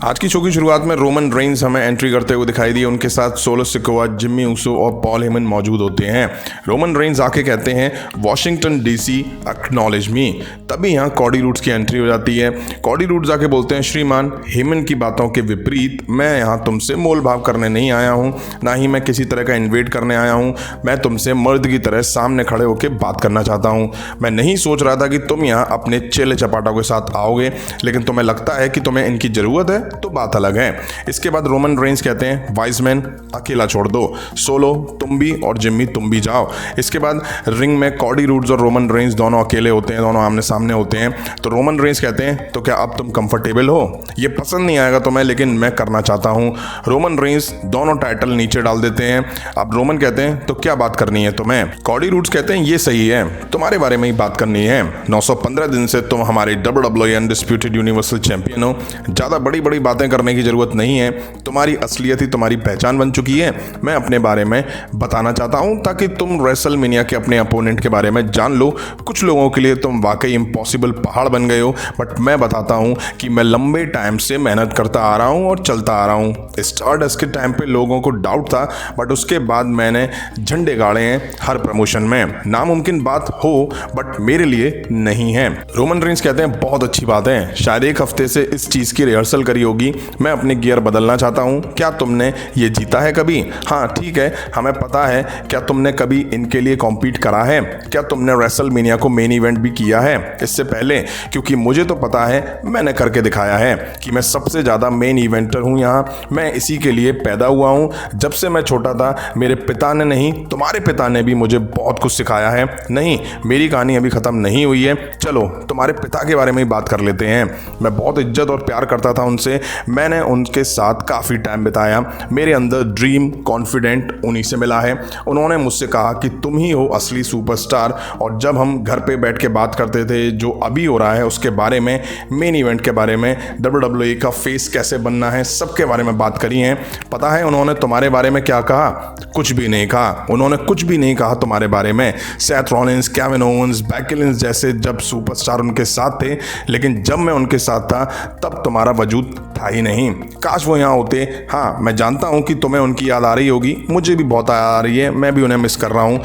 आज की शो की शुरुआत में रोमन रेंस हमें एंट्री करते हुए दिखाई दिए। उनके साथ सोलो सिकोआ, जिम्मी ऊसो और पॉल हेमन मौजूद होते हैं। रोमन रेंस आके कहते हैं वॉशिंगटन डीसी एक्नॉलेज मी। तभी यहाँ कॉडी रूड्स की एंट्री हो जाती है। कॉडी रूड्स आके बोलते हैं श्रीमान हेमन की बातों के विपरीत मैं यहाँ तुमसे मोल भाव करने नहीं आया हूँ, ना ही मैं किसी तरह का इन्वेट करने आया हूँ। मैं तुमसे मर्द की तरह सामने खड़े होकर बात करना चाहता हूँ। मैं नहीं सोच रहा था कि तुम यहाँ अपने चेले चपाटों के साथ आओगे, लेकिन तुम्हें लगता है कि तुम्हें इनकी ज़रूरत है तो बात अलग है। इसके बाद रोमन रेंस कहते हैं वाइजमैन अकेला छोड़ दो, सोलो तुम भी और जिम्मी तुम भी जाओ। इसके बाद रिंग में कॉडी रूड्स और रोमन रेंस दोनों अकेले होते हैं, दोनों आमने सामने होते हैं। तो रोमन रेंस कहते हैं तो क्या अब तुम कंफर्टेबल हो? ये पसंद नहीं आएगा तुम्हें, लेकिन मैं करना चाहता हूँ। रोमन रेंस दोनों टाइटल नीचे डाल देते हैं। अब रोमन कहते हैं तो क्या बात करनी है तुम्हें? कॉडी रूड्स कहते हैं ये सही है, तुम्हारे बारे में ही बात करनी है। 915 दिन से तुम हमारे WWE अनडिस्प्यूटेड यूनिवर्सल चैंपियन हो। ज़्यादा बड़ी बड़ी बातें करने की जरूरत नहीं है, तुम्हारी असलियत ही तुम्हारी पहचान बन चुकी है। मैं अपने बारे में बताना चाहता हूं ताकि तुम रेसलमेनिया के अपने अपोनेंट के बारे में जान लो। कुछ लोगों के लिए तुम वाकई इम्पॉसिबल पहाड़ बन गए हो, बट मैं बताता हूं कि मैं लंबे टाइम से मेहनत करता आ रहा हूं और चलता आ रहा हूं। स्टारडस्ट के टाइम पे लोगों को डाउट था, बट उसके बाद मैंने झंडे गाड़े हैं हर प्रमोशन में। नामुमकिन बात हो बट मेरे लिए नहीं है। रोमन रेंस कहते हैं बहुत अच्छी बात है, शायद एक हफ्ते से इस चीज की रिहर्सल करी होगी। मैं अपने गियर बदलना चाहता हूं। क्या तुमने ये जीता है कभी? हाँ ठीक है, हमें पता है। क्या तुमने कभी इनके लिए कॉम्पीट करा है? क्या तुमने रेसलमेनिया को मेन इवेंट भी किया है इससे पहले? क्योंकि मुझे तो पता है, मैंने करके दिखाया है कि मैं सबसे ज़्यादा मेन इवेंटर हूँ यहाँ। मैं इसी के लिए पैदा हुआ हूँ। जब से मैं छोटा था मेरे पिता ने नहीं, तुम्हारे पिता ने भी मुझे बहुत कुछ सिखाया है। नहीं, मेरी कहानी अभी ख़त्म नहीं हुई है। चलो तुम्हारे पिता के बारे में ही बात कर लेते हैं। मैं बहुत इज्जत और प्यार करता था उनसे। मैंने उनके साथ काफ़ी टाइम बिताया। मेरे अंदर ड्रीम कॉन्फिडेंट उन्हीं से मिला है। उन्होंने मुझसे कहा कि तुम ही हो असली सुपरस्टार। और जब हम घर पे बैठ के बात करते थे जो अभी हो रहा है उसके बारे में, मेन इवेंट के बारे में, WWE का फेस कैसे बनना है, सबके बारे में बात करी है। पता है उन्होंने तुम्हारे बारे में क्या कहा? कुछ भी नहीं कहा। उन्होंने कुछ भी नहीं कहा तुम्हारे बारे में। Seth Rollins, Kevin Owens, Becky Lynch जैसे जब सुपरस्टार उनके साथ थे, लेकिन जब मैं उनके साथ था तब तुम्हारा वजूद था ही नहीं। काश वो यहाँ होते। हाँ मैं जानता हूँ कि तुम्हें उनकी याद आ रही होगी, मुझे भी बहुत आ रही है। मैं भी उन्हें मिस कर रहा हूँ।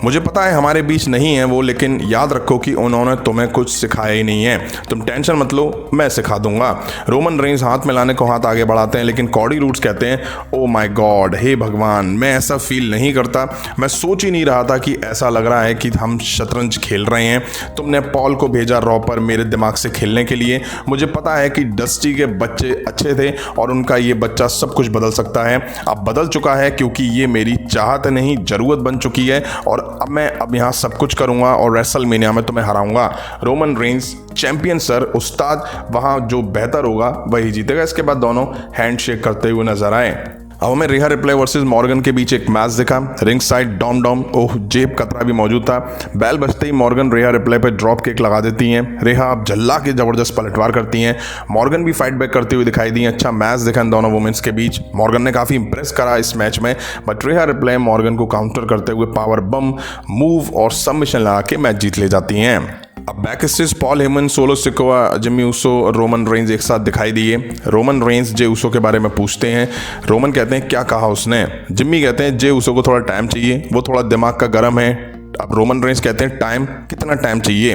मुझे पता है हमारे बीच नहीं है वो, लेकिन याद रखो कि उन्होंने तुम्हें कुछ सिखाया ही नहीं है। तुम टेंशन मत लो, मैं सिखा दूंगा। रोमन रेंस हाथ मिलाने को हाथ आगे बढ़ाते हैं, लेकिन कॉडी रूड्स कहते हैं ओ माय गॉड, हे भगवान, मैं ऐसा फील नहीं करता। मैं सोच ही नहीं रहा था कि ऐसा लग रहा है कि हम शतरंज खेल रहे हैं। तुमने पॉल को भेजा रॉ पर मेरे दिमाग से खेलने के लिए। मुझे पता है कि डस्टी के बच्चे अच्छे थे और उनका ये बच्चा सब कुछ बदल सकता है। अब बदल चुका है क्योंकि ये मेरी चाहत नहीं, जरूरत बन चुकी है। और अब मैं यहाँ सब कुछ करूँगा और रेसलमेनिया में तुम्हें हराऊंगा। रोमन रेंस चैंपियन सर, उस्ताद, वहाँ जो बेहतर होगा वही जीतेगा। इसके बाद दोनों हैंडशेक करते हुए नजर आए। अब हमें रिहा रिप्ले वर्सेस मॉर्गन के बीच एक मैच दिखा। रिंग साइड डॉम डॉम जेब कतरा भी मौजूद था। बैल बजते ही मॉर्गन रिहा रिप्ले पे ड्रॉप किक लगा देती हैं। रिहा अब झल्ला के जबरदस्त पलटवार करती हैं। मॉर्गन भी फाइट बैक करते हुए दिखाई दी। अच्छा मैच दिखा इन दोनों वुमेन्स के बीच। मॉर्गन ने काफ़ी इंप्रेस करा इस मैच में, बट रिहा रिप्ले मॉर्गन को काउंटर करते हुए पावर बम मूव और सबमिशन लगा के मैच जीत ले जाती हैं। अब back stage Paul Heyman, solo Sikoa, Jimmy Uso और रोमन रेंस एक साथ दिखाई दिए। रोमन रेंस जे ऊसो के बारे में पूछते हैं। रोमन कहते हैं क्या कहा उसने? जिम्मी कहते हैं जे ऊसो को थोड़ा टाइम चाहिए, वो थोड़ा दिमाग का गर्म है। अब रोमन रेंस कहते हैं टाइम, कितना टाइम चाहिए?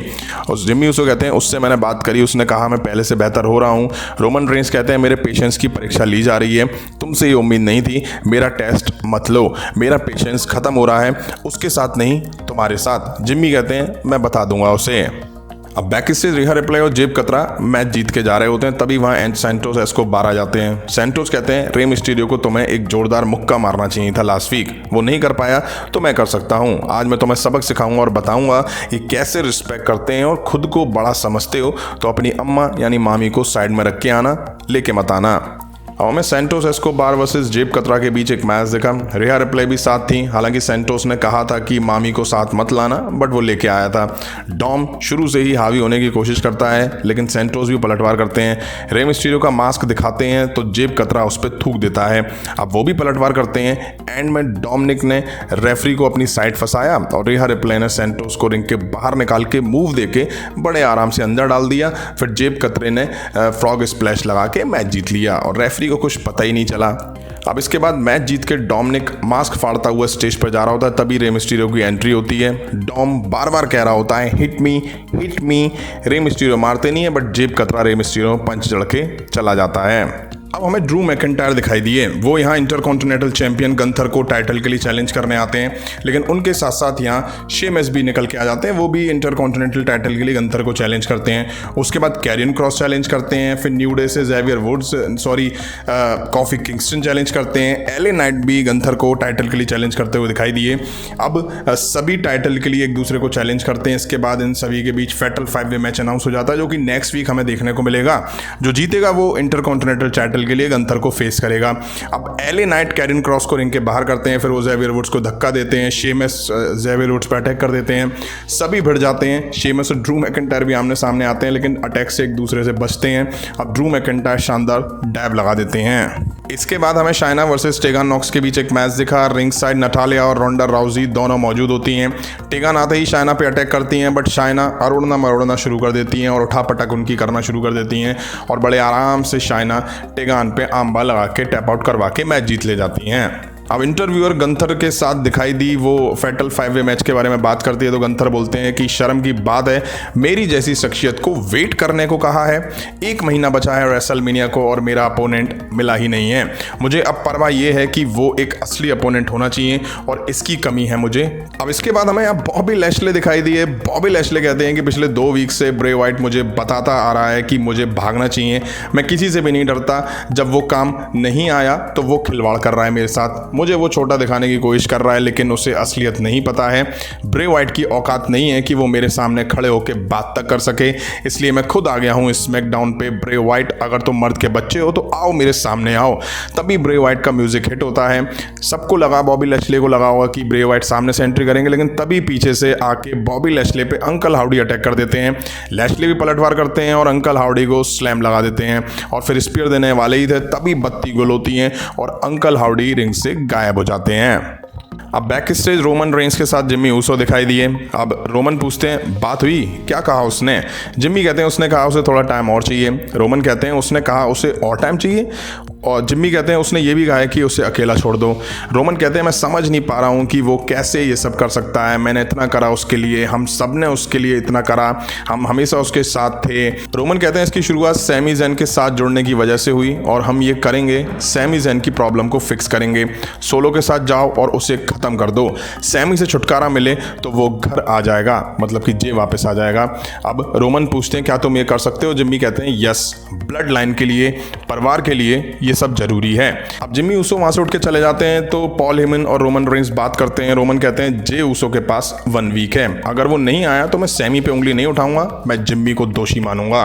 और जिम्मी ऊसो कहते हैं उससे मैंने बात करी, उसने कहा मैं पहले से बेहतर हो रहा हूँ। रोमन रेंस कहते हैं मेरे पेशेंस की परीक्षा ली जा रही है, तुमसे ये उम्मीद नहीं थी। मेरा टेस्ट मत लो, मेरा पेशेंस खत्म हो रहा है, उसके साथ नहीं तुम्हारे साथ। जिम्मी कहते हैं मैं बता दूंगा उसे। अब बैक स्टेज रिहा रिप्ले और जेब कतरा मैच जीत के जा रहे होते हैं। तभी वहाँ एंड सैंटोस एस्कोबार आ जाते हैं। सैंटोस कहते हैं रे मिस्टीरियो को तुम्हें एक जोरदार मुक्का मारना चाहिए था लास्ट वीक, वो नहीं कर पाया तो मैं कर सकता हूँ। आज मैं तुम्हें सबक सिखाऊंगा और बताऊंगा कि कैसे रिस्पेक्ट करते हैं। और खुद को बड़ा समझते हो तो अपनी अम्मा यानी मामी को साइड में रख के आना, लेके मत आना। अब हमें सेंटोस एस्कोबार वर्सेस जेब कतरा के बीच एक मैच दिखा। रिहा रिप्ले भी साथ थी। हालांकि सेंटोस ने कहा था कि मामी को साथ मत लाना, बट वो लेके आया था। डॉम शुरू से ही हावी होने की कोशिश करता है, लेकिन सेंटोस भी पलटवार करते हैं। रे मिस्टीरियो का मास्क दिखाते हैं तो जेब कतरा उस पर थूक देता है। अब वो भी पलटवार करते हैं। एंड में डोमिनिक ने रेफरी को अपनी साइड फंसाया और रिहा रिप्ले ने सेंटोस को रिंग के बाहर निकाल के मूव देके बड़े आराम से अंदर डाल दिया। फिर जेब कतरे ने फ्रॉग स्प्लैश लगा के मैच जीत लिया और रेफरी को कुछ पता ही नहीं चला। अब इसके बाद मैच जीत के डोमिनिक मास्क फाड़ता हुआ स्टेज पर जा रहा होता है, तभी रे मिस्टीरियो की एंट्री होती है। डॉम बार बार कह रहा होता है हिट मी। रे मिस्टीरियो मारते नहीं है, बट जेब कतरा रे मिस्टीरियो पंच जड़ के चला जाता है। अब हमें ड्रू मैकिंटायर दिखाई दिए। वो यहाँ इंटरकॉन्टिनेंटल चैंपियन गंथर को टाइटल के लिए चैलेंज करने आते हैं, लेकिन उनके साथ साथ यहाँ शेमस भी निकल के आ जाते हैं। वो भी इंटरकॉन्टिनेंटल टाइटल के लिए गंथर को चैलेंज करते हैं। उसके बाद कैरियन क्रॉस चैलेंज करते हैं। फिर न्यू डे से Xavier Woods Kofi Kingston challenge करते हैं। एले नाइट भी गंथर को टाइटल के लिए चैलेंज करते हुए दिखाई दिए। अब सभी टाइटल के लिए एक दूसरे को चैलेंज करते हैं। इसके बाद इन सभी के बीच फैटल 5-वे मैच अनाउंस हो जाता है, जो कि नेक्स्ट वीक हमें देखने को मिलेगा। जो जीतेगा वो इंटरकॉन्टिनेंटल टाइटल के लिए गंथर को फेस करेगा। अब एले नाइट कैरियन क्रॉस को रिंग के बाहर करते हैं। फिर वो जेवियर वुड्स को धक्का देते हैं। शेमस जेवियर वुड्स पर अटैक कर देते हैं। सभी भिड़ जाते हैं। शेमस और ड्रू मैकिंटायर भी आमने सामने आते हैं, लेकिन अटैक से एक दूसरे से बचते हैं। अब ड्रू मैकिंटायर शानदार डैब लगा देते हैं। इसके बाद हमें शाइना वर्सेस टेगन नॉक्स के बीच एक मैच दिखा। रिंग साइड नटालिया और रोंडा राउजी दोनों मौजूद होती हैं। टेगन आते ही शाइना पे अटैक करती हैं, बट शाइना अरोड़ना मरोड़ना शुरू कर देती हैं और उठापटक उनकी करना शुरू कर देती हैं और बड़े आराम से शाइना टेगन पे आंबा लगा के टैप आउट करवा के मैच जीत ले जाती हैं। अब इंटरव्यूअर गंथर के साथ दिखाई दी। वो फैटल 5-वे मैच के बारे में बात करती है तो गंथर बोलते हैं कि शर्म की बात है, मेरी जैसी शख्सियत को वेट करने को कहा है। 1 महीना बचा है रेसलमेनिया को और मेरा अपोनेंट मिला ही नहीं है। मुझे अब परवाह ये है कि वो एक असली अपोनेंट होना चाहिए और इसकी कमी है मुझे। अब इसके बाद हमें अब बॉबी लैशले दिखाई दिए। बॉबी लैशले कहते हैं कि पिछले 2 वीक से ब्रे वाइट मुझे बताता आ रहा है कि मुझे भागना चाहिए। मैं किसी से भी नहीं डरता। जब वो काम नहीं आया तो वो खिलवाड़ कर रहा है मेरे साथ। मुझे वो छोटा दिखाने की कोशिश कर रहा है, लेकिन उसे असलियत नहीं पता है। ब्रे वाइट की औकात नहीं है कि वो मेरे सामने खड़े होकर बात तक कर सके, इसलिए मैं खुद आ गया हूँ स्मैकडाउन पे। ब्रे वाइट, अगर तुम मर्द के बच्चे हो तो आओ मेरे सामने आओ। तभी ब्रे वाइट का म्यूजिक हिट होता है। सबको लगा, बॉबी लैशले को लगा होगा कि ब्रे वाइट सामने से एंट्री करेंगे, लेकिन तभी पीछे से आके बॉबी लैशले पे अंकल हाउडी अटैक कर देते हैं। लैशले भी पलटवार करते हैं और अंकल हाउडी को स्लैम लगा देते हैं और फिर स्पीयर देने वाले ही थे, तभी बत्ती गुल होती हैं और अंकल हाउडी रिंग से गायब हो जाते हैं। अब बैक स्टेज रोमन रेंस के साथ जिम्मी ऊसो दिखाई दिए। अब रोमन पूछते हैं बात हुई, क्या कहा उसने? जिम्मी कहते हैं उसने कहा उसे थोड़ा टाइम और चाहिए। रोमन कहते हैं उसने कहा उसे और टाइम चाहिए, और जिम्मी कहते हैं उसने ये भी कहा है कि उसे अकेला छोड़ दो। रोमन कहते हैं मैं समझ नहीं पा रहा हूँ कि वो कैसे ये सब कर सकता है। मैंने इतना करा उसके लिए, हम सब ने उसके लिए इतना करा, हम हमेशा उसके साथ थे। रोमन कहते हैं इसकी शुरुआत सैमी ज़ैन के साथ जुड़ने की वजह से हुई और हम ये करेंगे, सैमी ज़ैन की प्रॉब्लम को फिक्स करेंगे। सोलो के साथ जाओ और उसे ख़त्म कर दो। सैमी से छुटकारा मिले तो वो घर आ जाएगा, मतलब कि जे वापस आ जाएगा। अब रोमन पूछते हैं क्या तुम ये कर सकते हो? जिम्मी कहते हैं यस, ब्लड लाइन के लिए, परिवार के लिए ये सब जरूरी है। अब जिम्मी ऊसो वहां से उठ के चले जाते हैं तो पॉल हेमन और रोमन रेंस बात करते हैं। रोमन कहते हैं जे ऊसो के पास 1 वीक है, अगर वो नहीं आया तो मैं सैमी पे उंगली नहीं उठाऊंगा, मैं जिम्मी को दोषी मानूंगा।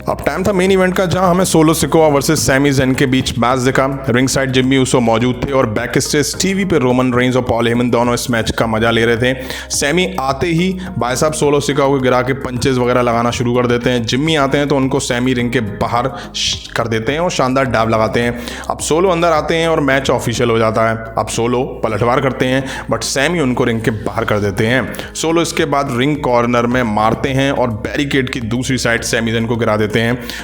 अब टाइम था मेन इवेंट का, जहां हमें सोलो सिकोआ वर्सेस सैमी ज़ैन के बीच मैच दिखा। रिंग साइड जिम्मी ऊसो मौजूद थे और बैक स्टेज टीवी पे रोमन रेंस और पॉल हेमन दोनों इस मैच का मजा ले रहे थे। सैमी आते ही भाई साहब सोलो सिकोआ को गिरा के पंचेस वगैरह लगाना शुरू कर देते हैं। जिम्मी आते हैं तो उनको सैमी रिंग के बाहर कर देते हैं और शानदार डाब लगाते हैं। अब सोलो अंदर आते हैं और मैच ऑफिशियल हो जाता है। अब सोलो पलटवार करते हैं बट सैमी उनको रिंग के बाहर कर देते हैं। सोलो इसके बाद रिंग कॉर्नर में मारते हैं और बैरिकेड की दूसरी साइड सैमी ज़ैन को गिरा देते हैं।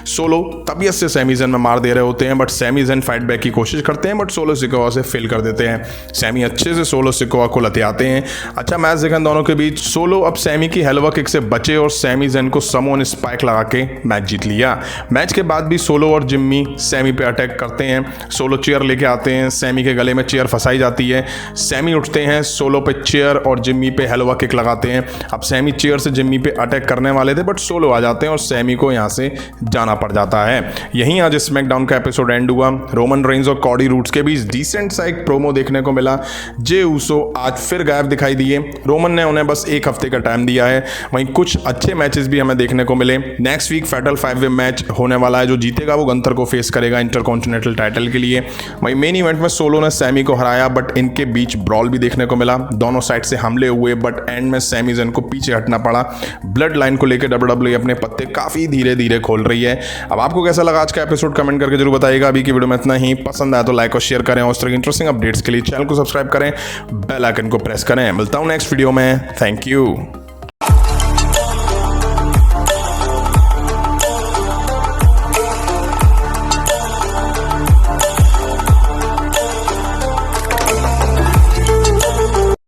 सोलो तबीयत से सैमी ज़ैन में मार दे रहे होते हैं but Sami Zayn fight back की कोशिश करते हैं बट सोलो सिकोआ से फेल कर देते हैं। सैमी अच्छे से सोलो सिकोआ को लतियाते हैं। अच्छा मैच देखा दोनों के बीच। सोलो अब सैमी की हेलवा किक से बचे और सैमी ज़ैन को समोन स्पाइक लगा के मैच जीत लिया। मैच के बाद भी सोलो और जिम्मी सैमी पे अटैक करते हैं। सोलो चेयर लेके आते हैं, सैमी के गले में चेयर फंसाई जाती है। सैमी उठते हैं, सोलो पे चेयर और जिम्मी पे हेलवा किक लगाते हैं। अब सैमी चेयर से जिम्मी पे अटैक करने वाले थे बट सोलो आ जाते हैं और सैमी को यहाँ से जाना पड़ जाता है। यहीं आज स्मैकडाउन का एपिसोड एंड हुआ। रोमन रेंज और कॉडी रूट्स के बीच डिसेंट सा एक प्रोमो देखने को मिला। जे ऊसो आज फिर गायब दिखाई दिए। रोमन ने उन्हें बस एक हफ्ते का टाइम दिया है। वहीं कुछ अच्छे मैचेस भी हमें देखने को मिले। नेक्स्ट वीक फैटल 5-वे मैच होने वाला है। जो जीतेगा वो गंथर को फेस करेगा इंटरकॉन्टिनेंटल टाइटल के लिए। वहीं मेन इवेंट में सोलो ने सैमी को हराया, बट इनके बीच ब्रॉल भी देखने को मिला। दोनों साइड से हमले हुए, बट एंड में सैमी ज़ेन को पीछे हटना पड़ा। ब्लड लाइन को लेकर WWE अपने पत्ते काफ़ी धीरे धीरे खोल रही है। अब आपको कैसा लगा आज का एपिसोड कमेंट करके जरूर बताइएगा। अभी की वीडियो में इतना ही। पसंद आया तो लाइक और शेयर करें और उस तरह की इंटरेस्टिंग अपडेट्स के लिए चैनल को सब्सक्राइब करें, बेल आइकन को प्रेस करें। मिलता हूं नेक्स्ट वीडियो में। Thank you.